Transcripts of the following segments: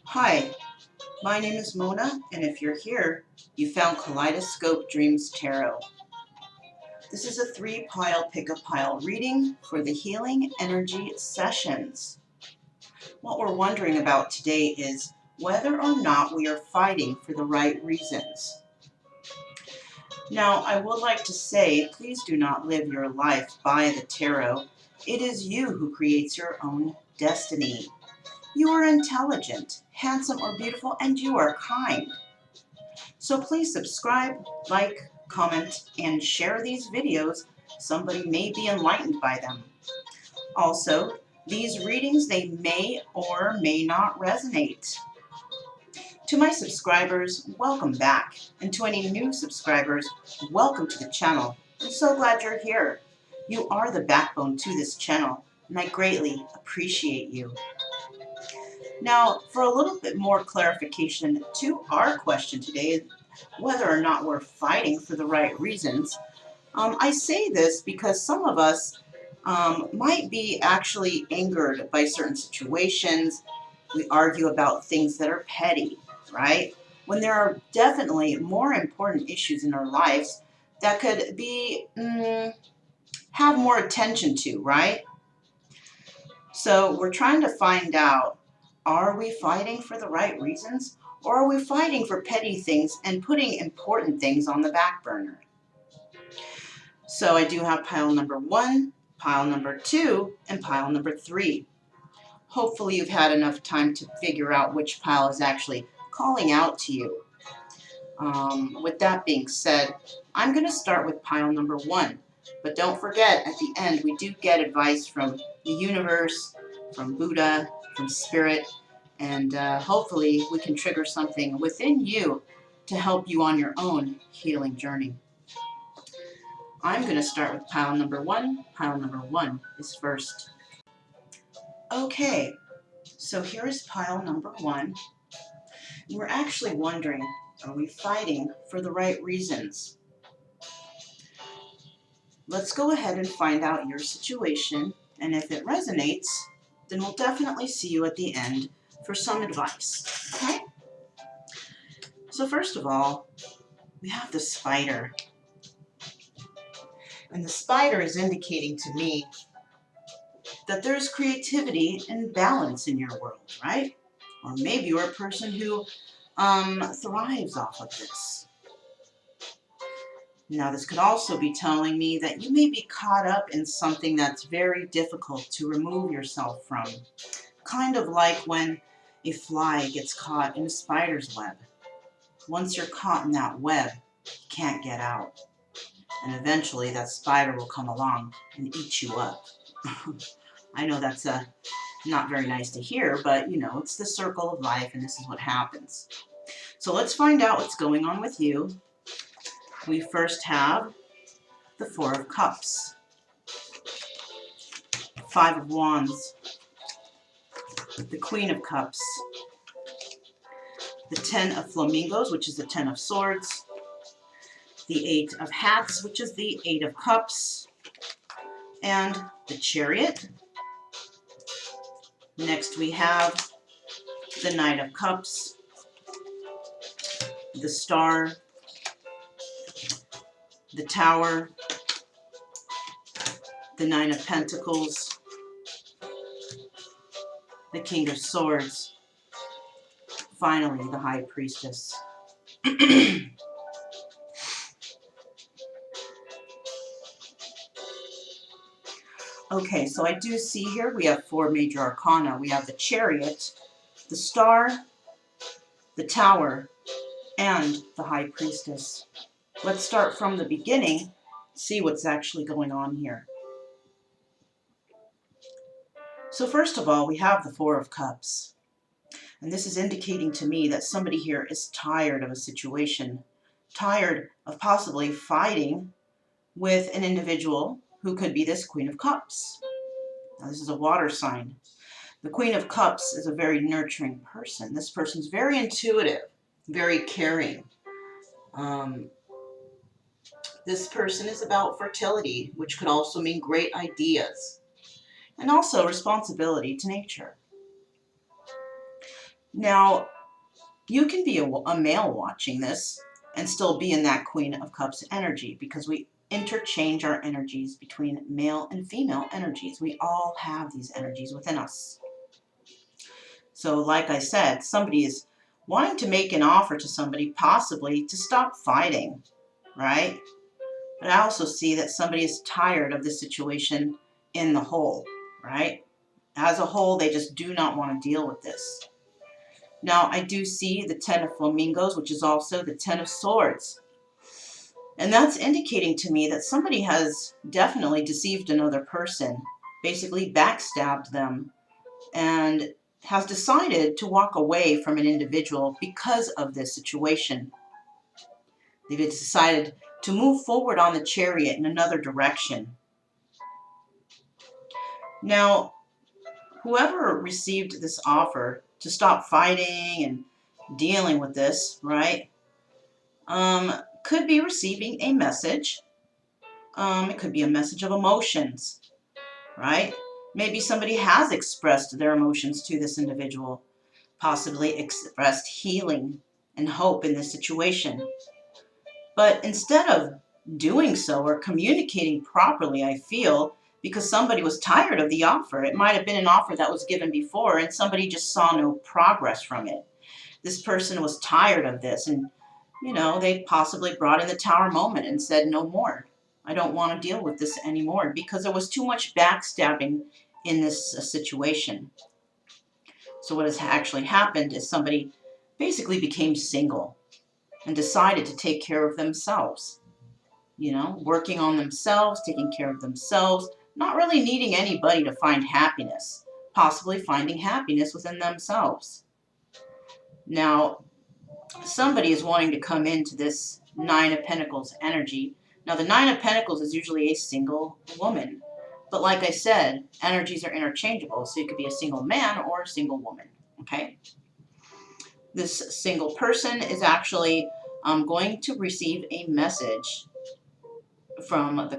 Hi, my name is Mona, and if you're here, you found Kaleidoscope Dreams Tarot. This is a 3-pile pick-a-pile reading for the Healing Energy Sessions. What we're wondering about today is whether or not we are fighting for the right reasons. Now, I would like to say, please do not live your life by the tarot. It is you who creates your own destiny. You are intelligent, handsome, or beautiful, and you are kind. So please subscribe, like, comment, and share these videos. Somebody may be enlightened by them. Also, these readings, they may or may not resonate. To my subscribers, welcome back. And to any new subscribers, welcome to the channel. I'm so glad you're here. You are the backbone to this channel, and I greatly appreciate you. Now, for a little bit more clarification to our question today, whether or not we're fighting for the right reasons, I say this because some of us might be actually angered by certain situations. We argue about things that are petty, right? When there are definitely more important issues in our lives that could be, have more attention to, right? So we're trying to find out, are we fighting for the right reasons, or are we fighting for petty things and putting important things on the back burner? So I do have pile number 1, pile number 2, and pile number 3. Hopefully you've had enough time to figure out which pile is actually calling out to you. With that being said, I'm going to start with pile number 1. But don't forget, at the end, we do get advice from the universe, from Buddha, from Spirit, and hopefully we can trigger something within you to help you on your own healing journey. I'm going to start with pile number 1. Pile number 1 is first. Okay, so here is pile number 1. We're actually wondering, are we fighting for the right reasons? Let's go ahead and find out your situation, and if it resonates, then we'll definitely see you at the end for some advice, okay? So first of all, we have the spider. And the spider is indicating to me that there's creativity and balance in your world, right? Or maybe you're a person who thrives off of this. Now, this could also be telling me that you may be caught up in something that's very difficult to remove yourself from. Kind of like when a fly gets caught in a spider's web. Once you're caught in that web, you can't get out. And eventually that spider will come along and eat you up. I know that's not very nice to hear, but you know, it's the circle of life and this is what happens. So let's find out what's going on with you. We first have the 4 of Cups, 5 of Wands, the Queen of Cups, the 10 of Flamingos, which is the 10 of Swords, the 8 of Hats, which is the 8 of Cups, and the Chariot. Next we have the Knight of Cups, the Star, the Tower, the 9 of Pentacles, the King of Swords, finally the High Priestess. Okay, so I do see here we have 4 major arcana. We have the Chariot, the Star, the Tower, and the High Priestess. Let's start from the beginning, see what's actually going on here. So first of all, we have the 4 of Cups. And this is indicating to me that somebody here is tired of a situation, tired of possibly fighting with an individual who could be this Queen of Cups. Now, this is a water sign. The Queen of Cups is a very nurturing person. This person's very intuitive, very caring. This person is about fertility, which could also mean great ideas, and also responsibility to nature. Now, you can be a male watching this and still be in that Queen of Cups energy, because we interchange our energies between male and female energies. We all have these energies within us. So like I said, somebody is wanting to make an offer to somebody, possibly to stop fighting, right? But I also see that somebody is tired of the situation in the whole, right? As a whole, they just do not want to deal with this. Now, I do see the 10 of Flamingos, which is also the 10 of Swords. And that's indicating to me that somebody has definitely deceived another person, basically backstabbed them, and has decided to walk away from an individual because of this situation. They've decided to move forward on the Chariot in another direction. Now, whoever received this offer to stop fighting and dealing with this, right, could be receiving a message. It could be a message of emotions, right? Maybe somebody has expressed their emotions to this individual, possibly expressed healing and hope in this situation. But instead of doing so or communicating properly, I feel, because somebody was tired of the offer. It might have been an offer that was given before and somebody just saw no progress from it. This person was tired of this, and they possibly brought in the tower moment and said, no more. I don't want to deal with this anymore, because there was too much backstabbing in this situation. So what has actually happened is somebody basically became single and decided to take care of themselves. Working on themselves, taking care of themselves, not really needing anybody to find happiness, possibly finding happiness within themselves. Now, somebody is wanting to come into this Nine of Pentacles energy. Now, the Nine of Pentacles is usually a single woman. But like I said, energies are interchangeable, so you could be a single man or a single woman, okay? This single person is actually going to receive a message from the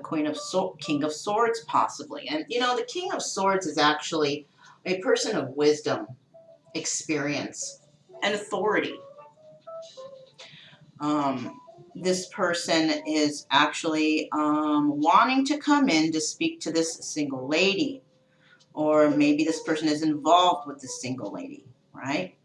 King of Swords, possibly. And, the King of Swords is actually a person of wisdom, experience, and authority. This person is actually wanting to come in to speak to this single lady. Or maybe this person is involved with this single lady, right?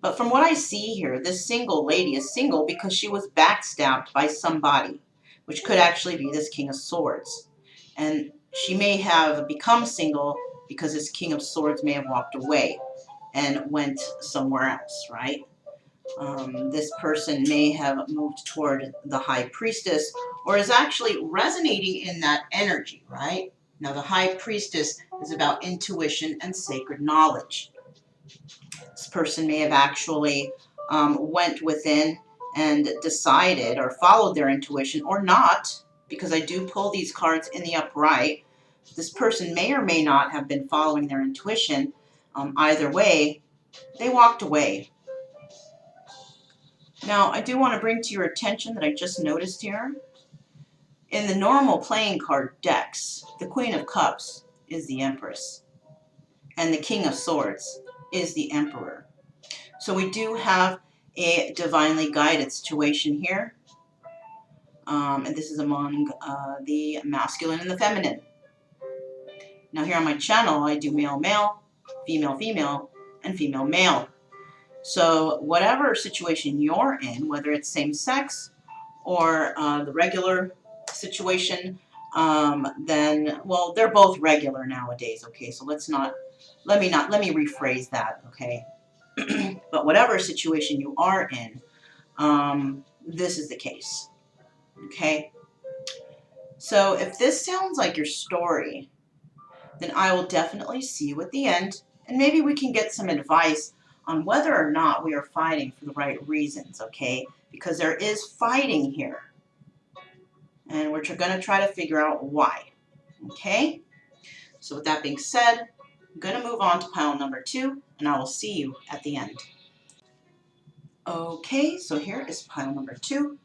But from what I see here, this single lady is single because she was backstabbed by somebody, which could actually be this King of Swords. And she may have become single because this King of Swords may have walked away and went somewhere else, right? This person may have moved toward the High Priestess, or is actually resonating in that energy, right? Now, the High Priestess is about intuition and sacred knowledge. This person may have actually went within and decided or followed their intuition, or not, because I do pull these cards in the upright. This person may or may not have been following their intuition. Either way, they walked away. Now, I do want to bring to your attention that I just noticed here. In the normal playing card decks, the Queen of Cups is the Empress, and the King of Swords is the Emperor. So we do have a divinely guided situation here, and this is among the masculine and the feminine. Now here on my channel, I do male-male, female-female, and female-male. So whatever situation you're in, whether it's same-sex or the regular situation, then, well, they're both regular nowadays, okay? So let me rephrase that, okay? But whatever situation you are in, this is the case, okay? So if this sounds like your story, then I will definitely see you at the end, and maybe we can get some advice on whether or not we are fighting for the right reasons, okay? Because there is fighting here, and we're going to try to figure out why, okay? So with that being said, I'm going to move on to pile number 2, and I will see you at the end. Okay, so here is pile number 2,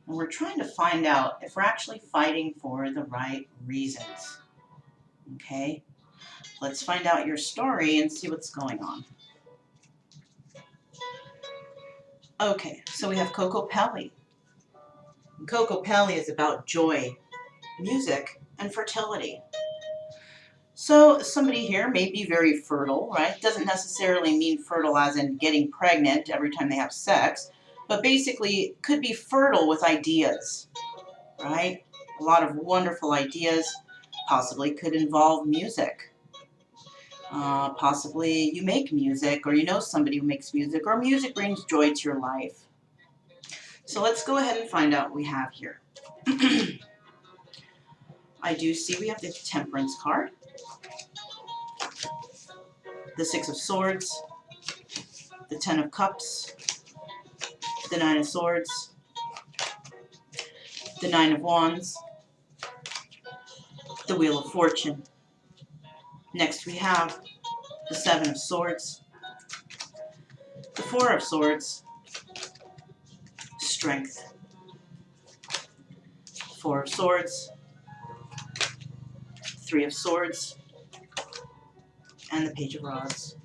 and we're trying to find out if we're actually fighting for the right reasons, okay? Let's find out your story and see what's going on. Okay, so we have P.A.P. P.A.P is about joy, music, and fertility. So somebody here may be very fertile, right? Doesn't necessarily mean fertile as in getting pregnant every time they have sex, but basically could be fertile with ideas, right? A lot of wonderful ideas, possibly could involve music. Possibly you make music, or you know somebody who makes music, or music brings joy to your life. So let's go ahead and find out what we have here. I do see we have the Temperance card, the Six of Swords, the Ten of Cups, the Nine of Swords, the Nine of Wands, the Wheel of Fortune. Next we have the Seven of Swords, the Four of Swords, Strength, Four of Swords, Three of Swords, and the Page of Rods.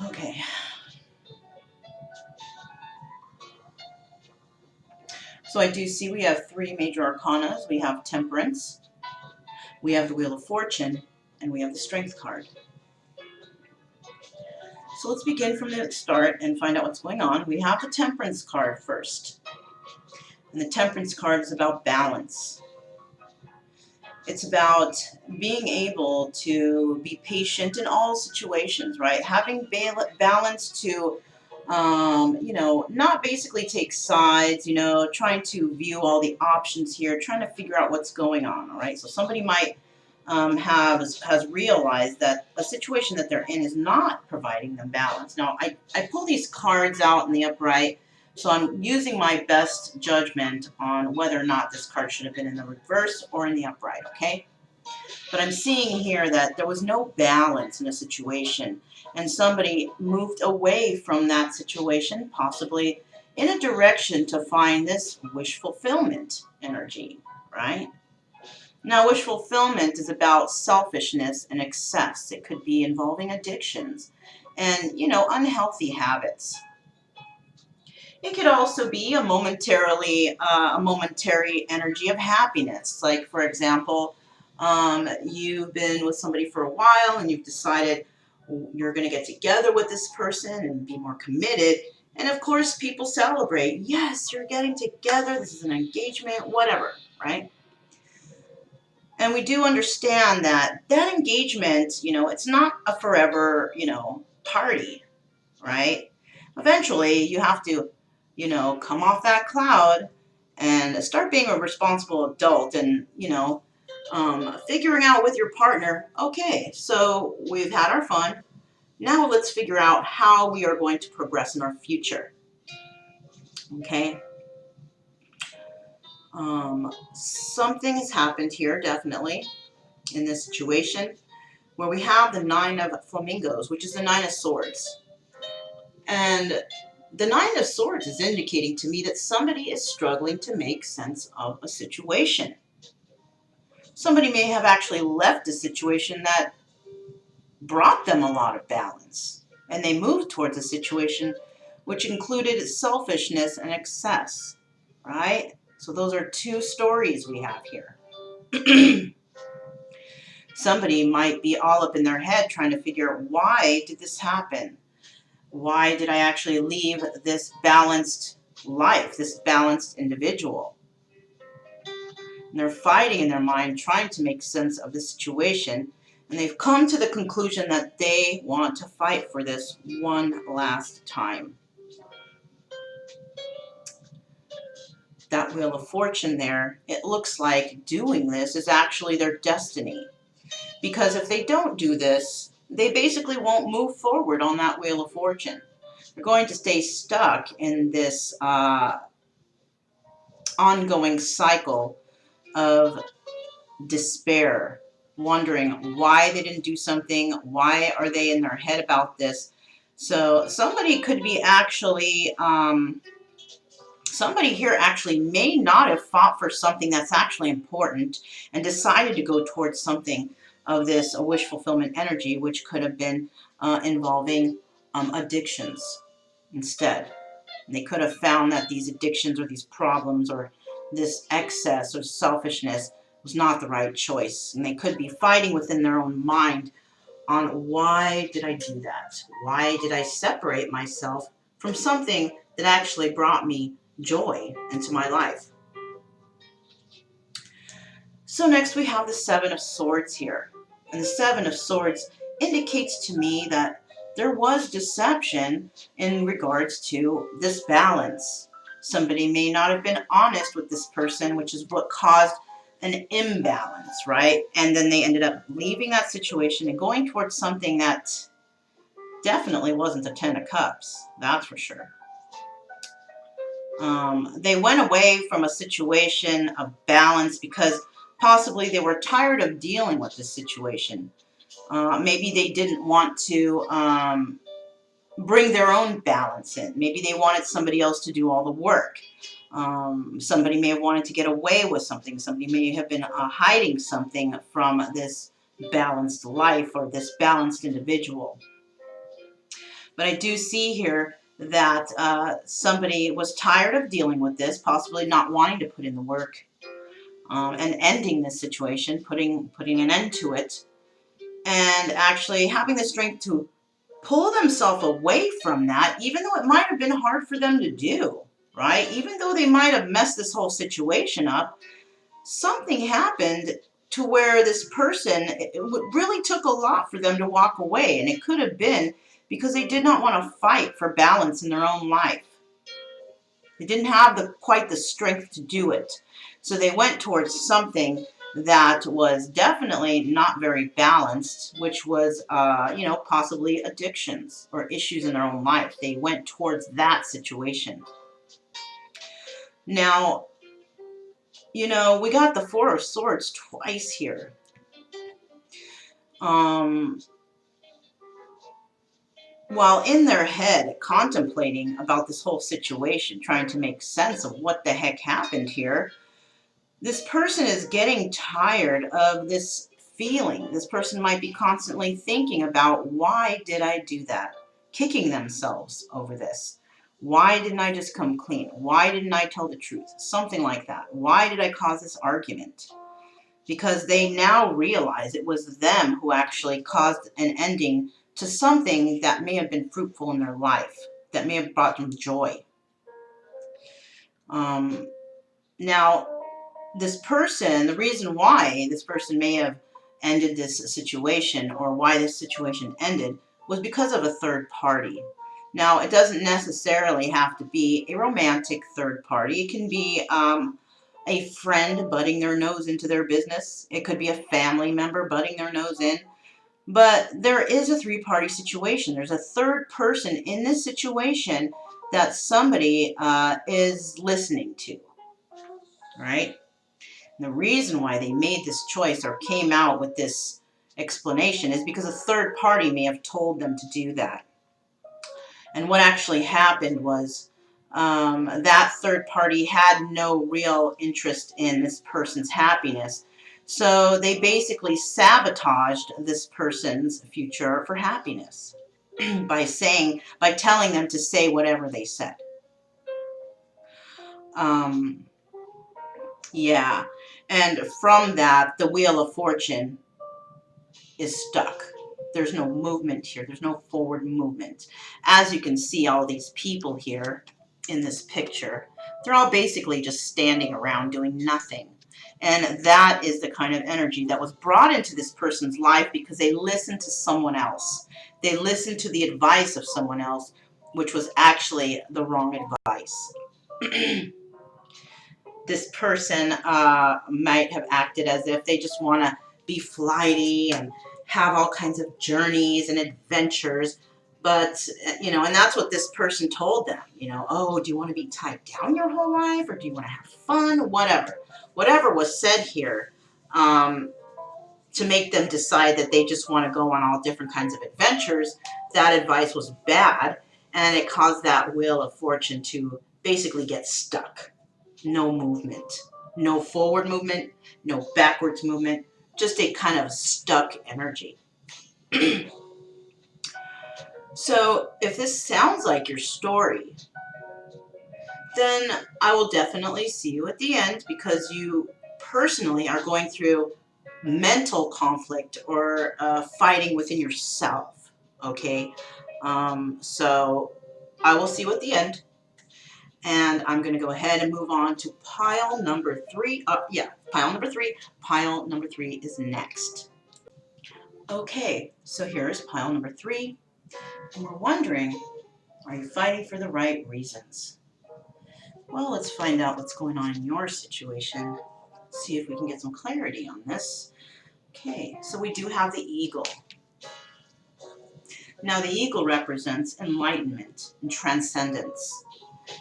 Okay. So I do see we have three major arcanas. We have Temperance, we have the Wheel of Fortune, and we have the Strength card. So let's begin from the start and find out what's going on. We have the Temperance card first. And the Temperance card is about balance. It's about being able to be patient in all situations, right? Having balance to, you know, not basically take sides, you know, trying to view all the options here, trying to figure out what's going on, all right? So somebody might has realized that a situation that they're in is not providing them balance. Now, I pull these cards out in the upright, so I'm using my best judgment on whether or not this card should have been in the reverse or in the upright, okay? But I'm seeing here that there was no balance in a situation, and somebody moved away from that situation, possibly in a direction to find this wish fulfillment energy, right? Now, wish fulfillment is about selfishness and excess. It could be involving addictions and, you know, unhealthy habits. It could also be a momentary energy of happiness. Like, for example, you've been with somebody for a while and you've decided you're going to get together with this person and be more committed. And of course, people celebrate. Yes, you're getting together. This is an engagement, whatever, right? And we do understand that that engagement, you know, it's not a forever, you know, party, right? Eventually, you have to, you know, come off that cloud and start being a responsible adult and, you know, figuring out with your partner, okay, so we've had our fun. Now let's figure out how we are going to progress in our future. Okay? Something has happened here, definitely, in this situation, where we have the Nine of Flamingos, which is the Nine of Swords. And the Nine of Swords is indicating to me that somebody is struggling to make sense of a situation. Somebody may have actually left a situation that brought them a lot of balance, and they moved towards a situation which included selfishness and excess, right? So those are two stories we have here. Somebody might be all up in their head trying to figure out, why did this happen? Why did I actually leave this balanced life, this balanced individual? And they're fighting in their mind, trying to make sense of the situation, and they've come to the conclusion that they want to fight for this one last time. That Wheel of Fortune there, it looks like doing this is actually their destiny. Because if they don't do this, they basically won't move forward on that Wheel of Fortune. They're going to stay stuck in this ongoing cycle of despair, wondering why they didn't do something, why are they in their head about this. So somebody could be actually, somebody here actually may not have fought for something that's actually important and decided to go towards something of this wish fulfillment energy, which could have been involving addictions instead. And they could have found that these addictions or these problems or this excess or selfishness was not the right choice. And they could be fighting within their own mind on, why did I do that? Why did I separate myself from something that actually brought me joy into my life? So next we have the Seven of Swords here. And the Seven of Swords indicates to me that there was deception in regards to this balance. Somebody may not have been honest with this person, which is what caused an imbalance, right? And then they ended up leaving that situation and going towards something that definitely wasn't the Ten of Cups, that's for sure. They went away from a situation of balance because possibly they were tired of dealing with this situation. Maybe they didn't want to bring their own balance in. Maybe they wanted somebody else to do all the work. Somebody may have wanted to get away with something. Somebody may have been hiding something from this balanced life or this balanced individual. But I do see here that somebody was tired of dealing with this, possibly not wanting to put in the work, and ending this situation, putting an end to it, and actually having the strength to pull themselves away from that, even though it might have been hard for them to do, right? Even though they might have messed this whole situation up, something happened to where this person, it really took a lot for them to walk away. And it could have been because they did not want to fight for balance in their own life. They didn't have quite the strength to do it. So they went towards something that was definitely not very balanced, which was, possibly addictions or issues in their own life. They went towards that situation. Now, we got the Four of Swords twice here. While in their head contemplating about this whole situation, trying to make sense of what the heck happened here, this person is getting tired of this feeling. This person might be constantly thinking about, why did I do that? Kicking themselves over this. Why didn't I just come clean? Why didn't I tell the truth? Something like that. Why did I cause this argument? Because they now realize it was them who actually caused an ending to something that may have been fruitful in their life, that may have brought them joy. Now, this person, the reason why this person may have ended this situation, or why this situation ended, was because of a third party. Now, it doesn't necessarily have to be a romantic third party. It can be a friend butting their nose into their business. It could be a family member butting their nose in. But there is a three-party situation. There's a third person in this situation that somebody is listening to, right? And the reason why they made this choice or came out with this explanation is because a third party may have told them to do that. And what actually happened was that third party had no real interest in this person's happiness. So they basically sabotaged this person's future for happiness by telling them to say whatever they said. Yeah. And from that, the Wheel of Fortune is stuck. There's no movement here. There's no forward movement. As you can see, all these people here in this picture, they're all basically just standing around doing nothing. And that is the kind of energy that was brought into this person's life because they listened to someone else. They listened to the advice of someone else, which was actually the wrong advice. This person might have acted as if they just want to be flighty and have all kinds of journeys and adventures. But, and that's what this person told them. Oh, do you want to be tied down your whole life, or do you want to have fun? Whatever was said here to make them decide that they just want to go on all different kinds of adventures, that advice was bad, and it caused that Wheel of Fortune to basically get stuck. No movement, no forward movement, no backwards movement, just a kind of stuck energy. So if this sounds like your story, then I will definitely see you at the end, because you personally are going through mental conflict or fighting within yourself, okay? So I will see you at the end, and I'm going to go ahead and move on to pile number 3. Pile number 3. Pile number 3 is next. Okay, so here's pile number 3, and we're wondering, are you fighting for the right reasons? Well, let's find out what's going on in your situation. See if we can get some clarity on this. Okay, so we do have the eagle. Now, the eagle represents enlightenment and transcendence.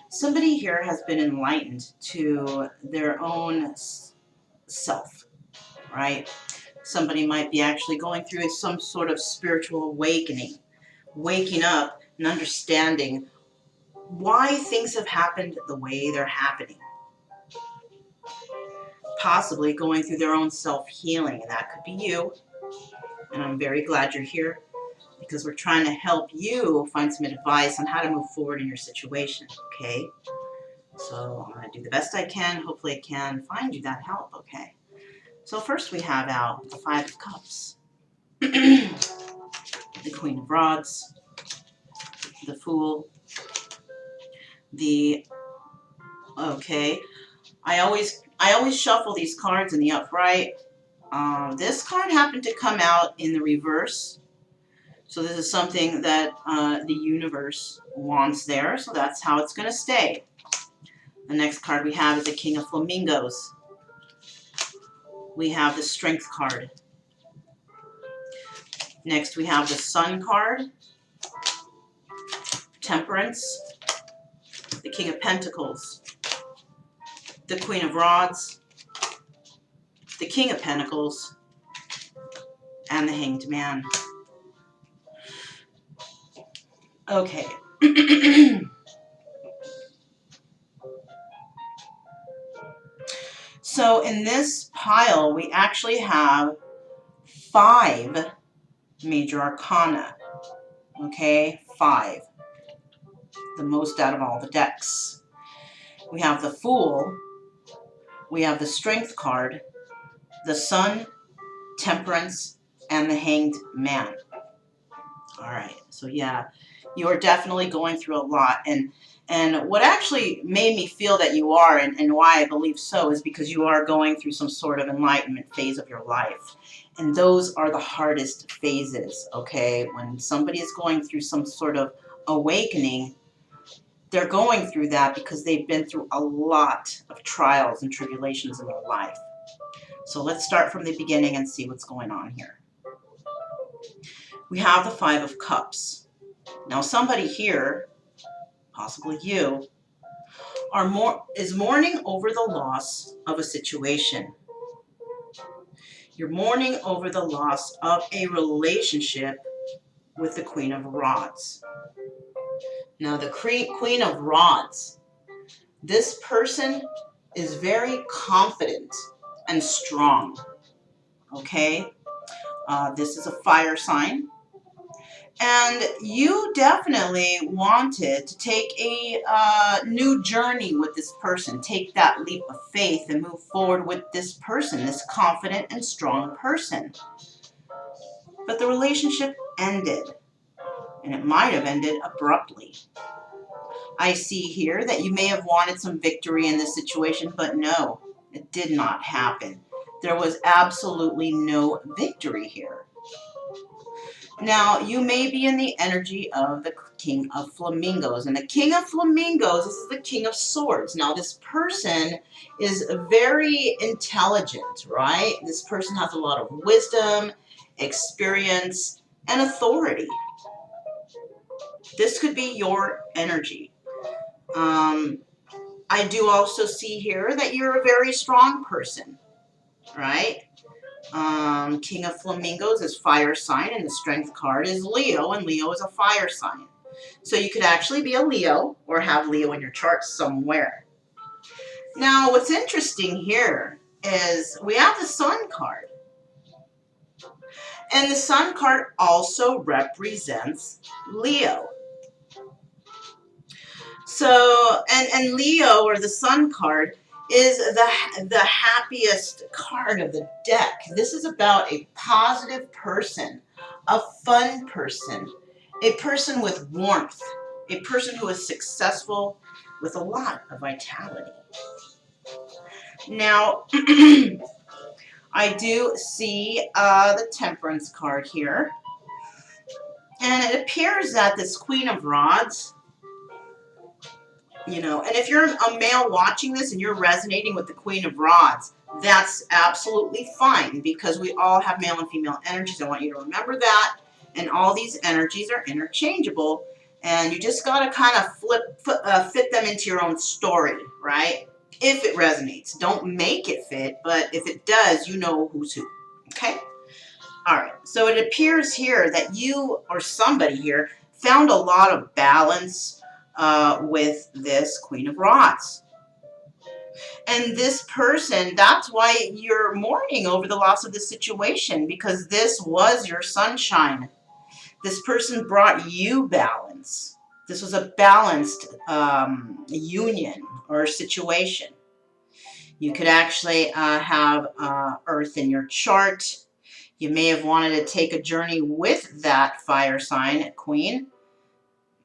Somebody here has been enlightened to their own self, right? Somebody might be actually going through some sort of spiritual awakening, waking up and understanding why things have happened the way they're happening. Possibly going through their own self-healing, and that could be you. And I'm very glad you're here, because we're trying to help you find some advice on how to move forward in your situation, okay? So I'm going to do the best I can. Hopefully I can find you that help, okay? So first we have out the 5 of Cups, the Queen of Rods, the Fool, okay, I always shuffle these cards in the upright. This card happened to come out in the reverse. So this is something that the universe wants there. So that's how it's going to stay. The next card we have is the King of Flamingos. We have the Strength card. Next we have the Sun card, Temperance, the King of Pentacles, the Queen of Rods, the King of Pentacles, and the Hanged Man. Okay. So in this pile, we actually have 5 major arcana. Okay, 5. The most out of all the decks. We have the Fool, we have the Strength card, the Sun, Temperance, and the Hanged Man. Alright, so yeah, you are definitely going through a lot. And what actually made me feel that you are, and why I believe so, is because you are going through some sort of enlightenment phase of your life. And those are the hardest phases, okay? When somebody is going through some sort of awakening, they're going through that because they've been through a lot of trials and tribulations in their life. So let's start from the beginning and see what's going on here. We have the 5 of Cups. Now somebody here, possibly you, is mourning over the loss of a situation. You're mourning over the loss of a relationship with the Queen of Rods. Now the Queen of Rods, this person is very confident and strong, okay? This is a fire sign. And you definitely wanted to take a new journey with this person. Take that leap of faith and move forward with this person, this confident and strong person. But the relationship ended. And it might have ended abruptly. I see here that you may have wanted some victory in this situation, but no, it did not happen. There was absolutely no victory here. Now, you may be in the energy of the King of Flamingos. And the King of Flamingos, this is the King of Swords. Now, this person is very intelligent, right? This person has a lot of wisdom, experience, and authority. This could be your energy. I do also see here that you're a very strong person, right? King of Flamingos is fire sign, and the Strength card is Leo, and Leo is a fire sign. So you could actually be a Leo or have Leo in your chart somewhere. Now, what's interesting here is we have the Sun card. And the Sun card also represents Leo. So, and Leo, or the Sun card, is the happiest card of the deck. This is about a positive person, a fun person, a person with warmth, a person who is successful with a lot of vitality. Now, I do see the Temperance card here. And it appears that this Queen of Rods, you know, and if you're a male watching this and you're resonating with the Queen of Rods, that's absolutely fine, because we all have male and female energies. I want you to remember that. And all these energies are interchangeable. And you just got to kind of fit them into your own story, right? If it resonates. Don't make it fit, but if it does, you know who's who. Okay? All right. So it appears here that you or somebody here found a lot of balance with this Queen of Rods. And this person, that's why you're mourning over the loss of this situation, because this was your sunshine. This person brought you balance. This was a balanced union or situation. You could actually have Earth in your chart. You may have wanted to take a journey with that fire sign, Queen,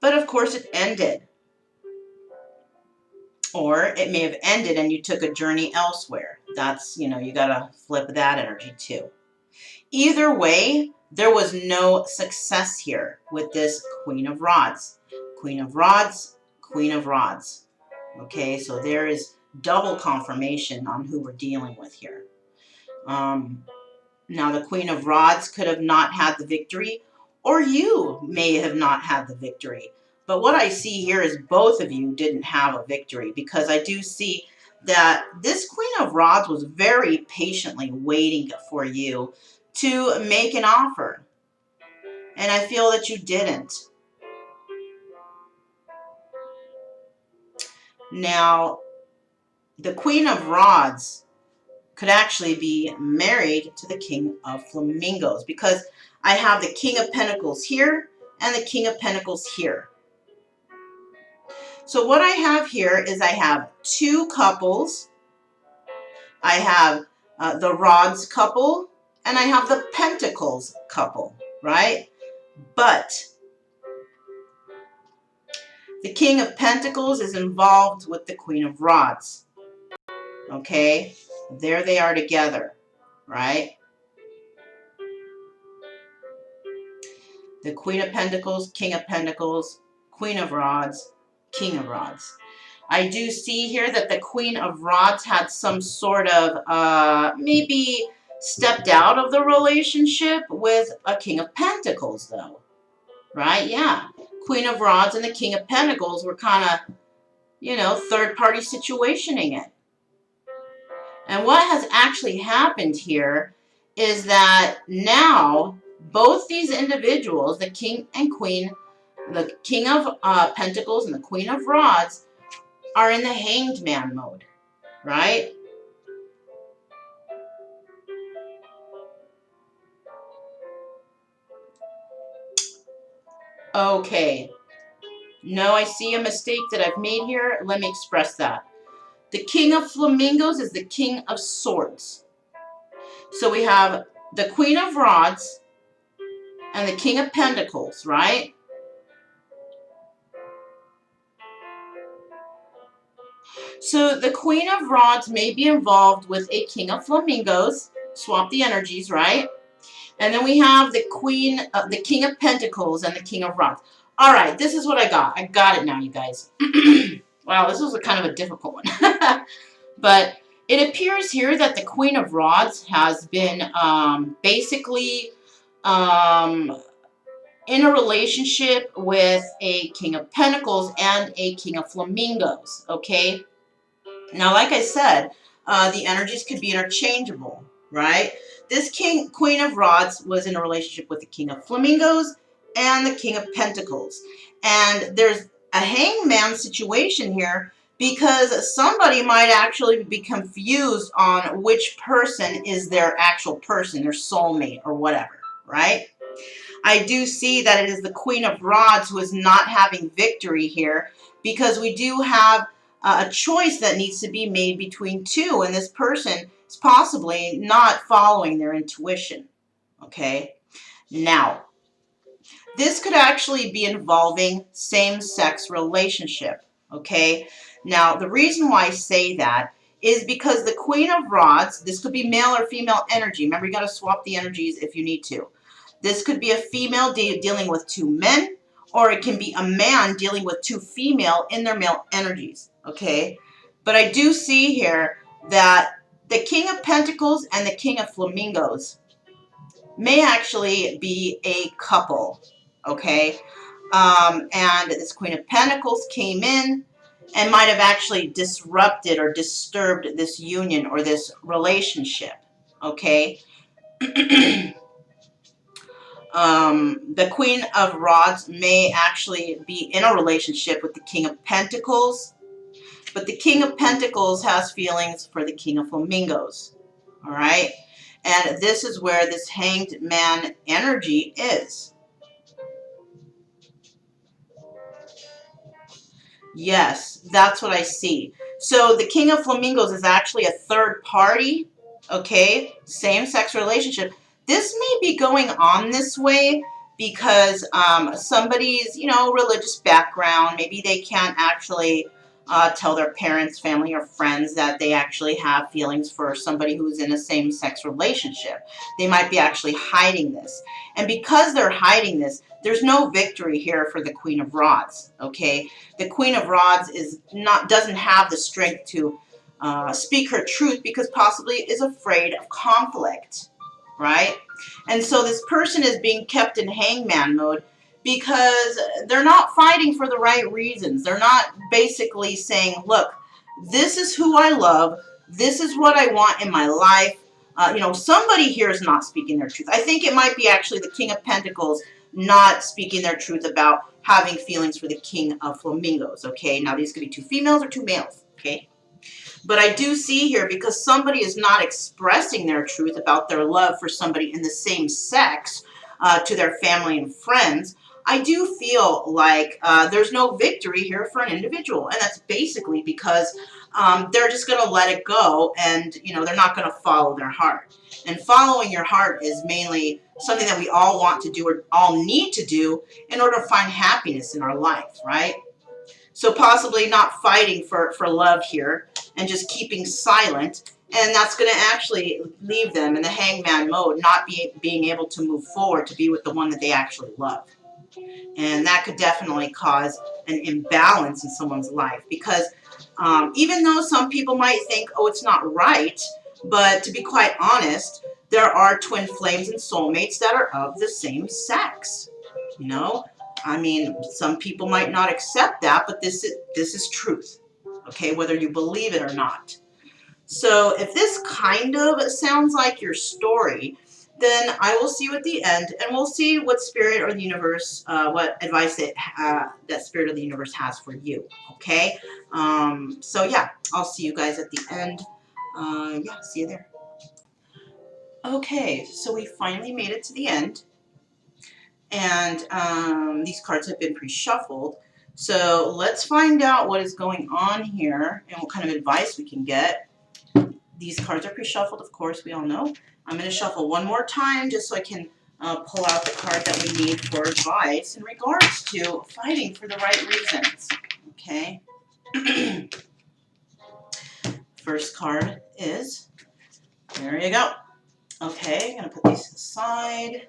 but of course it ended. Or it may have ended and you took a journey elsewhere. That's, you know, you got to flip that energy too. Either way, there was no success here with this Queen of Rods. Queen of Rods, Queen of Rods. Okay, so there is double confirmation on who we're dealing with here. Now, the Queen of Rods could have not had the victory, or you may have not had the victory. But what I see here is both of you didn't have a victory, because I do see that this Queen of Rods was very patiently waiting for you to make an offer. And I feel that you didn't. Now, the Queen of Rods could actually be married to the King of Flamingos, because I have the King of Pentacles here and the King of Pentacles here. So what I have here is I have two couples. I have the Rods couple and I have the Pentacles couple, right? But the King of Pentacles is involved with the Queen of Rods. Okay? There they are together, right? The Queen of Pentacles, King of Pentacles, Queen of Rods, King of Rods. I do see here that the Queen of Rods had some sort of maybe stepped out of the relationship with a King of Pentacles, though. Right? Yeah. Queen of Rods and the King of Pentacles were kind of, you know, third-party situationing it. And what has actually happened here is that now both these individuals, the King and Queen, the King of Pentacles and the Queen of Rods, are in the Hanged Man mode, right? Okay. No, I see a mistake that I've made here. Let me express that. The King of Flamingos is the King of Swords. So we have the Queen of Rods and the King of Pentacles, right? So the Queen of Rods may be involved with a King of Flamingos. Swap the energies, right? And then we have the the King of Pentacles and the King of Rods. All right, this is what I got. I got it now, you guys. Wow, this was a kind of a difficult one. But it appears here that the Queen of Rods has been basically in a relationship with a King of Pentacles and a King of Flamingos, okay? Now, like I said, the energies could be interchangeable, right? This Queen of Rods was in a relationship with the King of Flamingos and the King of Pentacles. And there's a hangman situation here, because somebody might actually be confused on which person is their actual person, their soulmate or whatever, right? I do see that it is the Queen of Rods who is not having victory here, because we do have a choice that needs to be made between two, and this person is possibly not following their intuition, okay? Now, this could actually be involving same-sex relationship, okay? Now, the reason why I say that is because the Queen of Rods, this could be male or female energy. Remember, you got to swap the energies if you need to. This could be a female dealing with two men, or it can be a man dealing with two female in their male energies, okay? But I do see here that the King of Pentacles and the King of Flamingos may actually be a couple, okay? And this Queen of Pentacles came in and might have actually disrupted or disturbed this union or this relationship, okay? The Queen of Rods may actually be in a relationship with the King of Pentacles, but the King of Pentacles has feelings for the King of Flamingos, all right? And this is where this Hanged Man energy is. Yes, that's what I see. So the King of Flamingos is actually a third party, okay? Same-sex relationship. This may be going on this way because somebody's, you know, religious background, maybe they can't actually tell their parents, family, or friends that they actually have feelings for somebody who's in a same-sex relationship. They might be actually hiding this. And because they're hiding this, there's no victory here for the Queen of Rods, okay? The Queen of Rods doesn't have the strength to speak her truth because possibly is afraid of conflict, right? And so this person is being kept in hangman mode because they're not fighting for the right reasons. They're not basically saying, look, this is who I love. This is what I want in my life. You know, somebody here is not speaking their truth. I think it might be actually the King of Pentacles not speaking their truth about having feelings for the King of Flamingos, okay? Now, these could be two females or two males, okay? But I do see here, because somebody is not expressing their truth about their love for somebody in the same sex to their family and friends, I do feel like there's no victory here for an individual. And that's basically because they're just going to let it go, and, you know, they're not going to follow their heart. And following your heart is mainly something that we all want to do or all need to do in order to find happiness in our life, right? So possibly not fighting for love here and just keeping silent. And that's going to actually leave them in the hangman mode, not being able to move forward to be with the one that they actually love. And that could definitely cause an imbalance in someone's life. Because even though some people might think, oh, it's not right, but to be quite honest, there are twin flames and soulmates that are of the same sex, you know? I mean, some people might not accept that, but this is truth, okay, whether you believe it or not. So if this kind of sounds like your story, then I will see you at the end, and we'll see what Spirit or the universe, what advice that Spirit of the universe has for you, okay? So yeah, I'll see you guys at the end. Yeah, see you there. Okay, so we finally made it to the end. And these cards have been pre-shuffled. So let's find out what is going on here and what kind of advice we can get. These cards are pre-shuffled, of course, we all know. I'm going to shuffle one more time just so I can pull out the card that we need for advice in regards to fighting for the right reasons. Okay. First card is, there you go. Okay, I'm going to put these aside.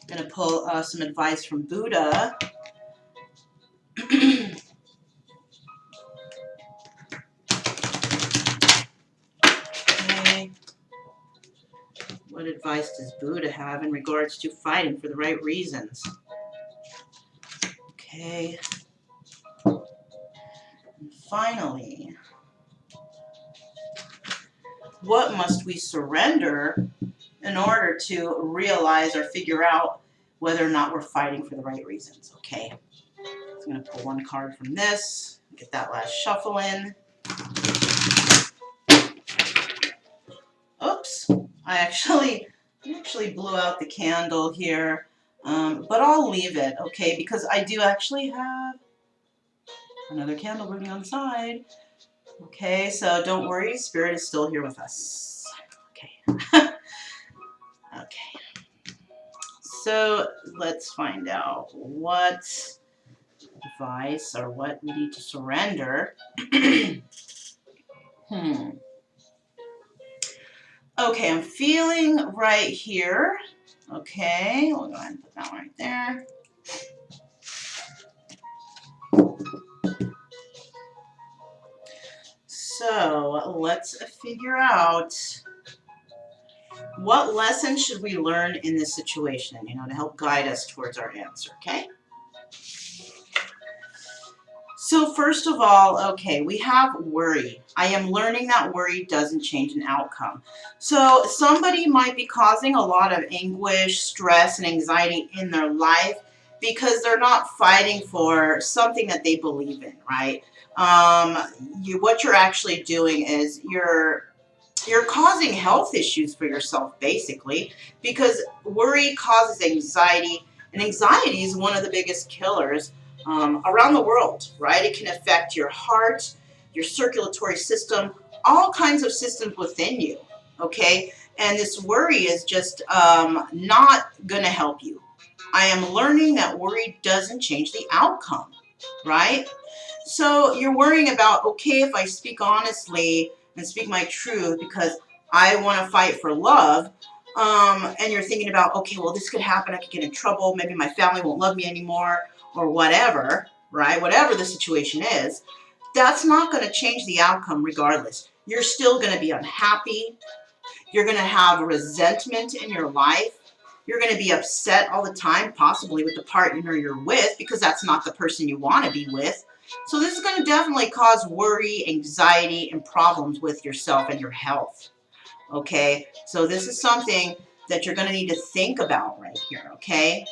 I'm going to pull some advice from Buddha. Okay. What advice does Buddha have in regards to fighting for the right reasons? Okay. And finally, what must we surrender in order to realize or figure out whether or not we're fighting for the right reasons? Okay. So I'm going to pull one card from this, get that last shuffle in. Oops. I actually I actually blew out the candle here, but I'll leave it, okay, because I do actually have another candle burning on the side. Okay, so don't worry, Spirit is still here with us. Okay. Okay. So let's find out what advice or what we need to surrender. Okay, I'm feeling right here. Okay, we'll go ahead and put that one right there. So let's figure out what lesson should we learn in this situation, you know, to help guide us towards our answer, okay? So first of all, okay, we have worry. I am learning that worry doesn't change an outcome. So somebody might be causing a lot of anguish, stress, and anxiety in their life because they're not fighting for something that they believe in, right? What you're actually doing is you're causing health issues for yourself, basically, because worry causes anxiety, and anxiety is one of the biggest killers around the world, right? It can affect your heart, your circulatory system, all kinds of systems within you, okay? And this worry is just not going to help you. I am learning that worry doesn't change the outcome, right? So you're worrying about, okay, if I speak honestly and speak my truth because I want to fight for love, and you're thinking about, okay, well, this could happen, I could get in trouble, maybe my family won't love me anymore, or whatever, right? Whatever the situation is, that's not going to change the outcome regardless. You're still going to be unhappy. You're going to have resentment in your life. You're going to be upset all the time, possibly with the partner you're with, because that's not the person you want to be with. So this is going to definitely cause worry, anxiety, and problems with yourself and your health. Okay, so this is something that you're going to need to think about right here, okay?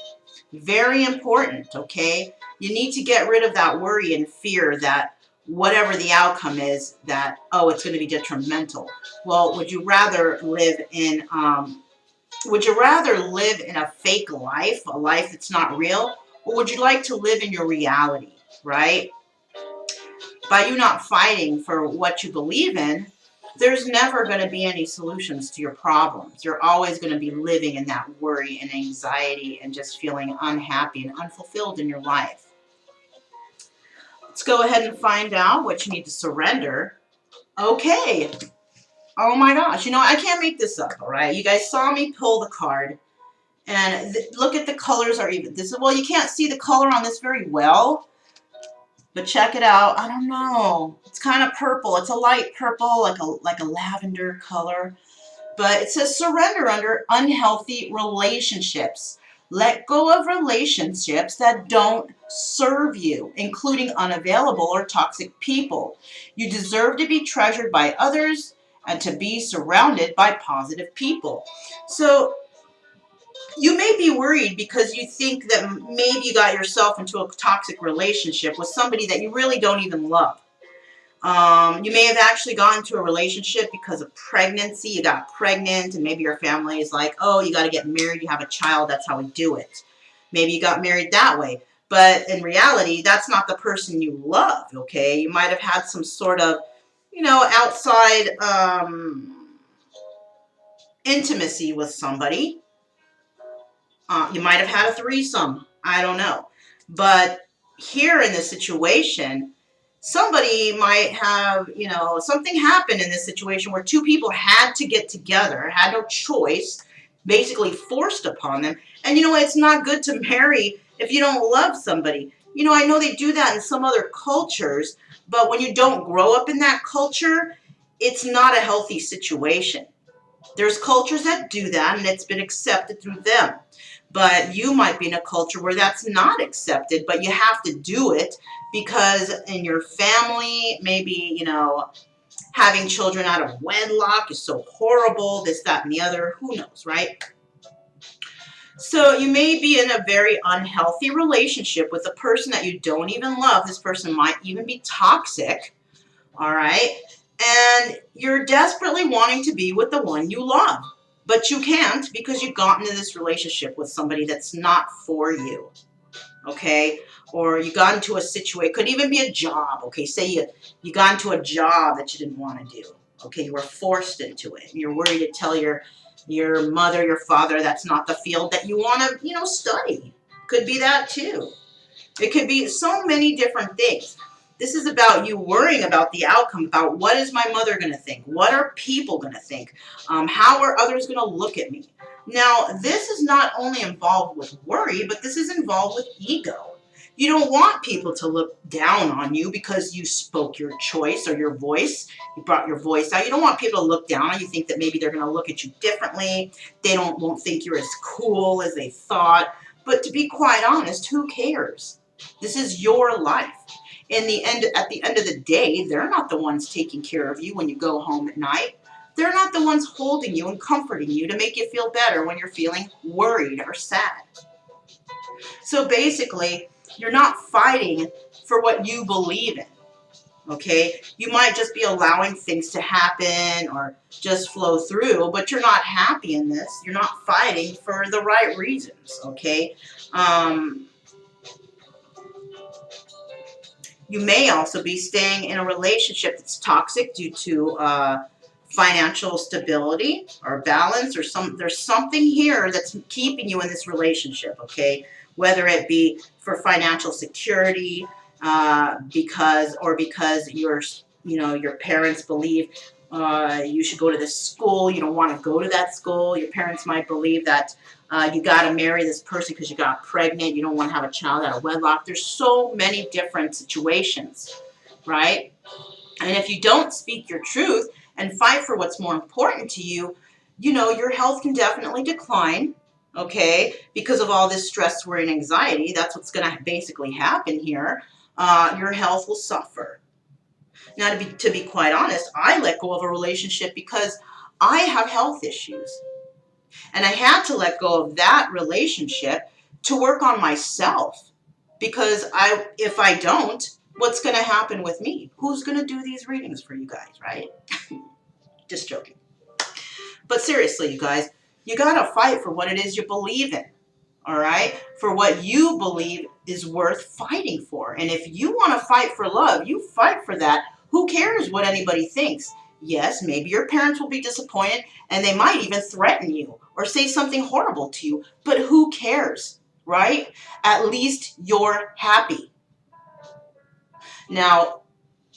Very important, okay? You need to get rid of that worry and fear that whatever the outcome is, that, oh, it's going to be detrimental. Well, would you rather live in a fake life, a life that's not real, or would you like to live in your reality, right? By you not fighting for what you believe in, there's never going to be any solutions to your problems. You're always going to be living in that worry and anxiety and just feeling unhappy and unfulfilled in your life. Let's go ahead and find out what you need to surrender. Okay. Oh my gosh. You know, I can't make this up, all right? You guys saw me pull the card. And look at the colors are even. Well, you can't see the color on this very well. But check it out. I don't know. It's kind of purple. It's a light purple, like a lavender color. But it says surrender under unhealthy relationships. Let go of relationships that don't serve you, including unavailable or toxic people. You deserve to be treasured by others and to be surrounded by positive people. So you may be worried because you think that maybe you got yourself into a toxic relationship with somebody that you really don't even love. You may have actually gone into a relationship because of pregnancy. You got pregnant and maybe your family is like, oh, you got to get married. You have a child. That's how we do it. Maybe you got married that way. But in reality, that's not the person you love, okay? You might have had some sort of, you know, outside intimacy with somebody. You might have had a threesome. I don't know. But here in this situation, somebody might have, you know, something happened in this situation where two people had to get together, had no choice, basically forced upon them. And you know, it's not good to marry if you don't love somebody. You know, I know they do that in some other cultures, but when you don't grow up in that culture, it's not a healthy situation. There's cultures that do that, and it's been accepted through them. But you might be in a culture where that's not accepted, but you have to do it because in your family, maybe, you know, having children out of wedlock is so horrible, this, that, and the other. Who knows, right? So you may be in a very unhealthy relationship with a person that you don't even love. This person might even be toxic, all right? And you're desperately wanting to be with the one you love. But you can't because you've gotten into this relationship with somebody that's not for you. Okay? Or you got into a situation, it could even be a job. Okay? Say you got into a job that you didn't want to do. Okay? You were forced into it. And you're worried to tell your mother, your father, that's not the field that you want to, study. Could be that too. It could be so many different things. This is about you worrying about the outcome, about what is my mother going to think? What are people going to think? How are others going to look at me? Now, this is not only involved with worry, but this is involved with ego. You don't want people to look down on you because you spoke your choice or your voice. You brought your voice out. You don't want people to look down on you, think that maybe they're going to look at you differently. They won't think you're as cool as they thought. But to be quite honest, who cares? This is your life. At the end of the day, they're not the ones taking care of you when you go home at night. They're not the ones holding you and comforting you to make you feel better when you're feeling worried or sad. So basically, you're not fighting for what you believe in. Okay? You might just be allowing things to happen or just flow through, but you're not happy in this. You're not fighting for the right reasons. Okay? You may also be staying in a relationship that's toxic due to financial stability or balance, or there's something here that's keeping you in this relationship, okay? Whether it be for financial security, because your parents believe you should go to this school. You don't want to go to that school. Your parents might believe that you got to marry this person because you got pregnant. You don't want to have a child out of wedlock. There's so many different situations, right? And if you don't speak your truth and fight for what's more important to you, your health can definitely decline, okay? Because of all this stress, worry, and anxiety. That's what's going to basically happen here. Your health will suffer. Now, to be quite honest, I let go of a relationship because I have health issues. And I had to let go of that relationship to work on myself. Because if I don't, what's going to happen with me? Who's going to do these readings for you guys, right? Just joking. But seriously, you guys, you got to fight for what it is you believe in. All right? For what you believe is worth fighting for. And if you want to fight for love, you fight for that. Who cares what anybody thinks? Yes, maybe your parents will be disappointed and they might even threaten you or say something horrible to you. But who cares, right? At least you're happy. Now,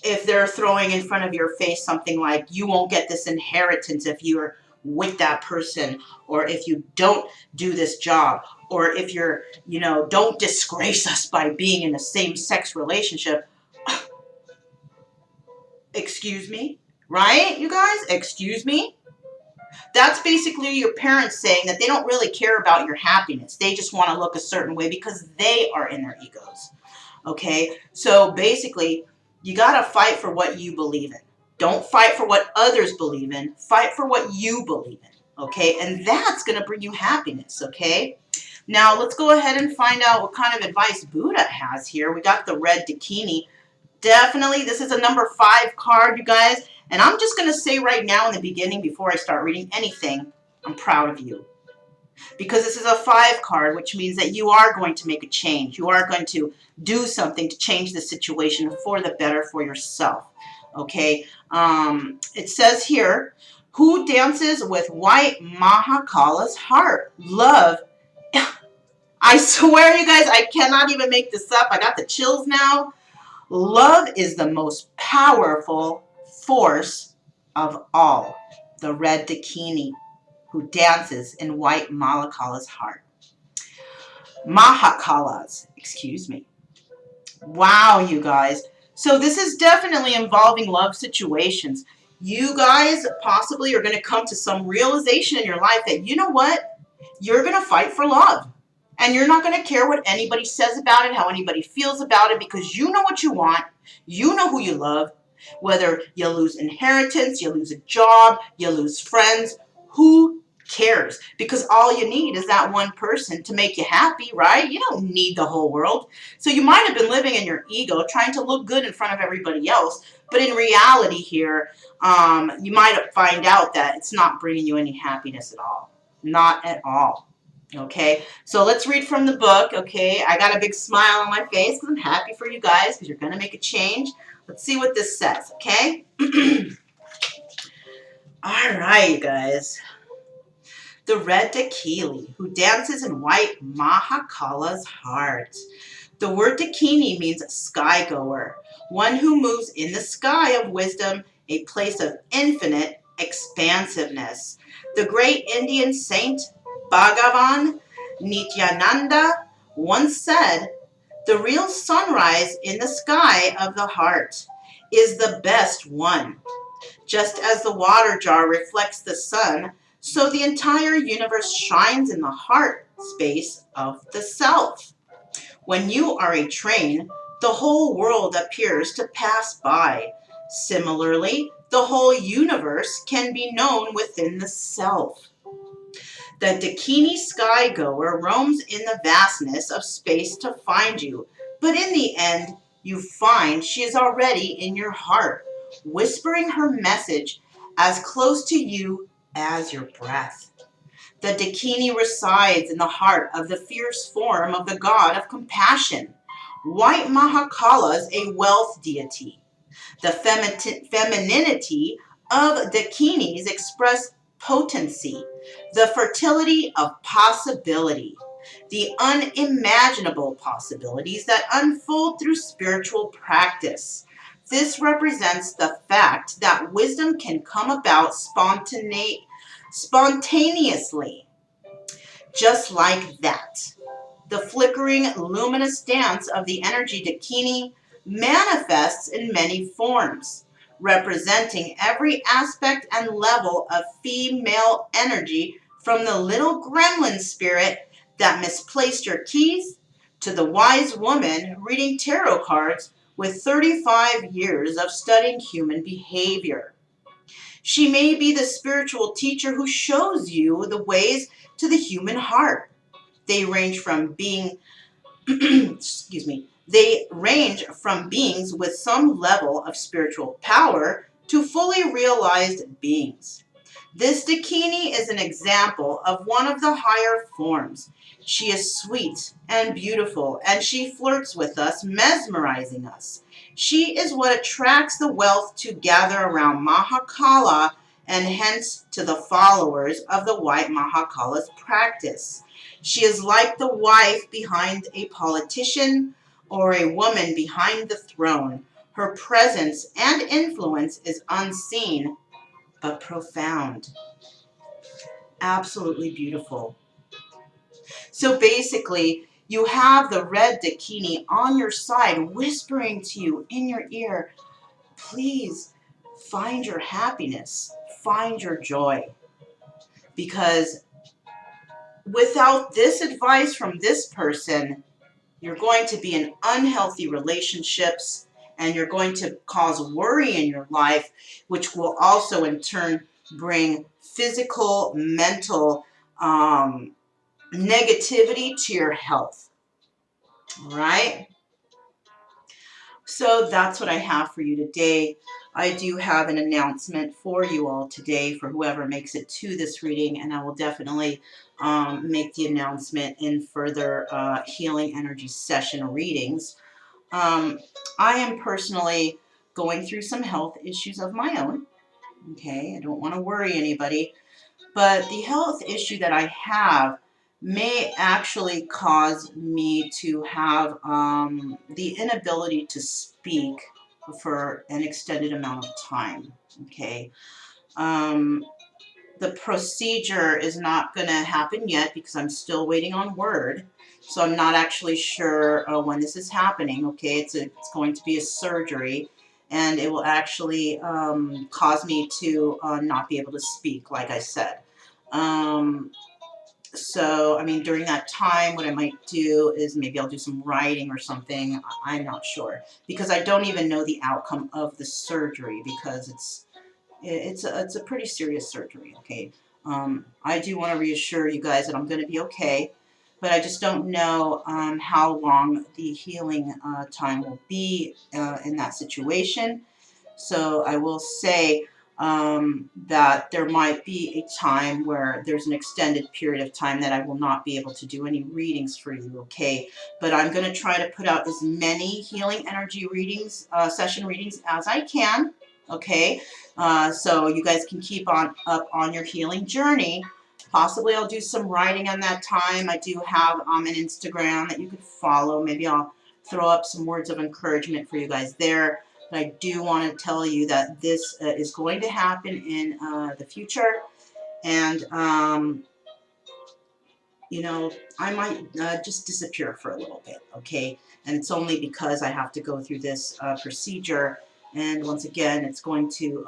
if they're throwing in front of your face something like, you won't get this inheritance if you're with that person, or if you don't do this job, or if you're, don't disgrace us by being in a same-sex relationship. Excuse me? Right, you guys? Excuse me? That's basically your parents saying that they don't really care about your happiness. They just want to look a certain way because they are in their egos. Okay? So basically, you got to fight for what you believe in. Don't fight for what others believe in. Fight for what you believe in. Okay? And that's going to bring you happiness. Okay? Now, let's go ahead and find out what kind of advice Buddha has here. We got the red Dakini. Definitely, this is a number 5 card, you guys. And I'm just going to say right now in the beginning, before I start reading anything, I'm proud of you. Because this is a 5 card, which means that you are going to make a change. You are going to do something to change the situation for the better for yourself. Okay? It says here, who dances with white Mahakala's heart? Love. I swear, you guys, I cannot even make this up. I got the chills now. Love is the most powerful force of all. The red Dakini, who dances in white Mahakala's heart. Mahakala's, excuse me. Wow, you guys. So this is definitely involving love situations. You guys possibly are going to come to some realization in your life that, you know what? You're going to fight for love. And you're not going to care what anybody says about it, how anybody feels about it, because you know what you want. You know who you love. Whether you lose inheritance, you lose a job, you lose friends, who cares, because all you need is that one person to make you happy, right? You don't need the whole world. So you might have been living in your ego, trying to look good in front of everybody else, but in reality here, you might find out that it's not bringing you any happiness at all. Not at all. Okay, so let's read from the book. Okay, I got a big smile on my face because I'm happy for you guys, because you're going to make a change. Let's see what this says, okay? All right, you guys. The red dakini, who dances in white Mahakala's heart. The word dakini means sky-goer, one who moves in the sky of wisdom, a place of infinite expansiveness. The great Indian saint Bhagavan Nityananda once said, "The real sunrise in the sky of the heart is the best one. Just as the water jar reflects the sun, so the entire universe shines in the heart space of the self. When you are a train, the whole world appears to pass by. Similarly, the whole universe can be known within the self. The Dakini sky-goer roams in the vastness of space to find you, but in the end, you find she is already in your heart, whispering her message as close to you as your breath. The Dakini resides in the heart of the fierce form of the god of compassion. White Mahakala is a wealth deity. The femininity of Dakinis express potency, the fertility of possibility, the unimaginable possibilities that unfold through spiritual practice. This represents the fact that wisdom can come about spontaneously, just like that. The flickering, luminous dance of the energy Dakini manifests in many forms, representing every aspect and level of female energy, from the little gremlin spirit that misplaced your keys to the wise woman reading tarot cards with 35 years of studying human behavior. She may be the spiritual teacher who shows you the ways to the human heart. They range from being they range from beings with some level of spiritual power to fully realized beings. This Dakini is an example of one of the higher forms. She is sweet and beautiful, and she flirts with us, mesmerizing us. She is what attracts the wealth to gather around Mahakala, and hence to the followers of the white Mahakala's practice. She is like the wife behind a politician or a woman behind the throne. Her presence and influence is unseen but profound. Absolutely beautiful. So basically, you have the red Dakini on your side whispering to you in your ear, please find your happiness, find your joy. Because without this advice from this person, you're going to be in unhealthy relationships, and you're going to cause worry in your life, which will also in turn bring physical, mental negativity to your health. All right? So that's what I have for you today. I do have an announcement for you all today for whoever makes it to this reading, and I will definitely make the announcement in further healing energy session readings. I am personally going through some health issues of my own. Okay, I don't want to worry anybody, but the health issue that I have may actually cause me to have the inability to speak for an extended amount of time. Okay. The procedure is not going to happen yet because I'm still waiting on word. So I'm not actually sure when this is happening. Okay, it's going to be a surgery, and it will actually cause me to not be able to speak, like I said. So, I mean, during that time, what I might do is maybe I'll do some writing or something. I'm not sure, because I don't even know the outcome of the surgery, because it's a pretty serious surgery, okay? I do want to reassure you guys that I'm going to be okay, but I just don't know how long the healing time will be in that situation. So I will say that there might be a time where there's an extended period of time that I will not be able to do any readings for you, okay? But I'm going to try to put out as many healing energy readings, session readings as I can, okay? So you guys can keep on up on your healing journey. Possibly I'll do some writing on that time. I do have an Instagram that you could follow. Maybe I'll throw up some words of encouragement for you guys there. But I do want to tell you that this is going to happen in the future. And, you know, I might just disappear for a little bit, okay? And it's only because I have to go through this procedure. And once again, it's going to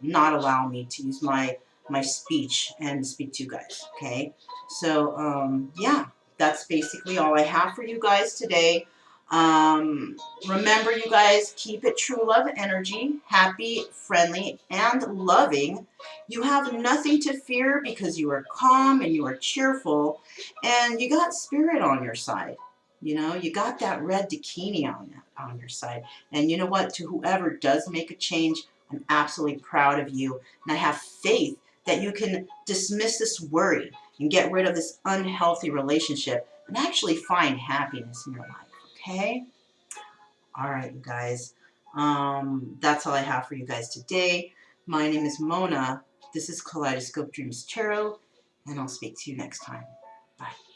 not allow me to use my speech and speak to you guys, okay? So, yeah, that's basically all I have for you guys today. Remember, you guys, keep it true love energy, happy, friendly, and loving. You have nothing to fear because you are calm and you are cheerful, and you got spirit on your side. You know, you got that red bikini on your side. And you know what? To whoever does make a change, I'm absolutely proud of you. And I have faith that you can dismiss this worry and get rid of this unhealthy relationship and actually find happiness in your life. Okay? All right, you guys. That's all I have for you guys today. My name is Mona. This is Kaleidoscope Dreams Tarot, and I'll speak to you next time. Bye.